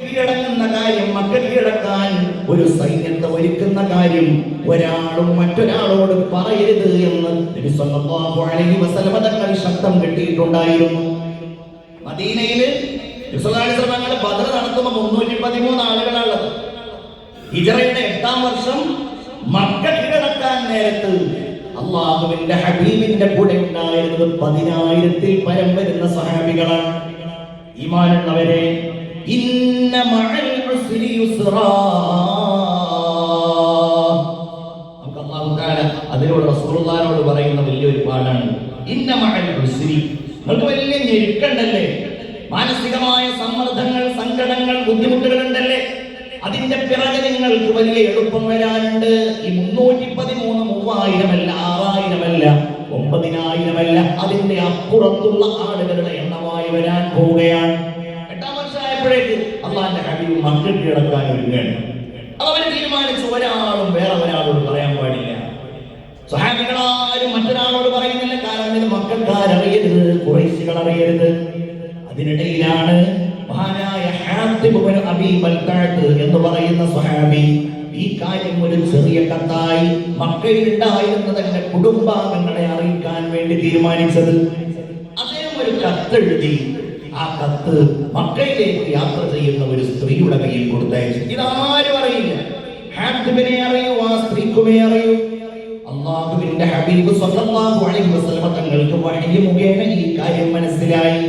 കീഴടങ്ങുന്ന കാര്യം, മക്ക കീഴടക്കാൻ ഒരു സൈന്യത്തെ ഒരുക്കുന്ന കാര്യം ഒരാളും മറ്റൊരാളോട് പറയരുത് എന്ന് നബി സല്ലല്ലാഹു അലൈഹി വസല്ലം തങ്ങൾ ശബ്ദം കെട്ടിയിട്ടുണ്ടായിരുന്നു. മദീനയിൽ തങ്ങൾ ബദർ നടത്തുമ്പോൾ 313 ആളുകളാണുള്ളത്. ഹിജ്റയുടെ 8-ാം വർഷം മക്ക കീഴടക്കാൻ നേരത്ത് അല്ലാഹുവിന്റെ ഹബീബിന്റെ കൂടെ ഉണ്ടായിരുന്നത് 10,000-ൽ പരം വരുന്ന സഹാബികളാണ്. ഈമാനുള്ളവരെ, ഇന്ന മഅൽ ഉസ്രി യുസ്റാ, നമുക്ക് അല്ലാഹു തആല അതിനോട് റസൂലുള്ളാഹിനോട് പറയുന്ന വലിയൊരു പാഠാണ്. ഇന്ന മഅൽ ഉസ്രി, നിങ്ങൾക്ക് വലിയ ഞെരുക്കണ്ടല്ലേ, മാനസികമായ സമ്മർദ്ദങ്ങൾ, സങ്കടങ്ങൾ, ബുദ്ധിമുട്ടുകൾ ഉണ്ടല്ലേ, അതിന്റെ പിറകെ നിങ്ങൾക്ക് വലിയ എളുപ്പം വരാനുണ്ട്. ഈ 313 3000 അല്ല, 6000 അല്ല, 9000 അല്ല, അതിന്റെ അപ്പുറത്തുള്ള ആളുകളുടെ എണ്ണമായി വരാൻ പോവുകയാണ്. 8-ാം വർഷമായപ്പോഴേക്ക് അള്ളാന്റെ ഹബീബ് മക്ക കീഴടക്കാൻ ഒരുങ്ങുകയാണ്. അതവർ തീരുമാനിച്ചു, ഒരാളും വേറെ ഒരാളോട് പറയാൻ പാടില്ല. സ്വഹാബികളാരും മറ്റൊരാളോട് പറയുന്നില്ല, കാരണം ഇത് മക്കൾക്കാരറിയരുത്, ഖുറൈശികൾ അറിയരുത്. അതിനിടയിലാണ് മഹാനായ ഹാത്തിബ് ഇബ്നു അബീ ബൽതഅത്ത് എന്ന് പറയുന്ന സ്വഹാബി ഈ കാര്യം ഒരു ചെറിയ കത്തായി മക്കയിൽ ഉണ്ടായിരുന്ന തന്റെ കുടുംബാംഗങ്ങളെ അറിയിക്കാൻ വേണ്ടി തീരുമാനിച്ചത്. അദ്ദേഹം ഒരു കത്തെഴുതി ആ കത്ത് മക്കയിലേക്ക് യാത്ര ചെയ്യുന്ന ഒരു സ്ത്രീയുടെ കയ്യിൽ കൊടുത്തയച്ചു. ഇതാരും അറിയില്ല, ഹാത്തിബിനെ അറിയൂ, ആ സ്ത്രീക്കുമേ അറിയൂ. അല്ലാഹുവിന്റെ ഹബീബ് സ്വല്ലല്ലാഹു അലൈഹി വസല്ലം തങ്ങൾക്ക് വഹ്യ് മുഖേന ഈ കാര്യം മനസ്സിലായി.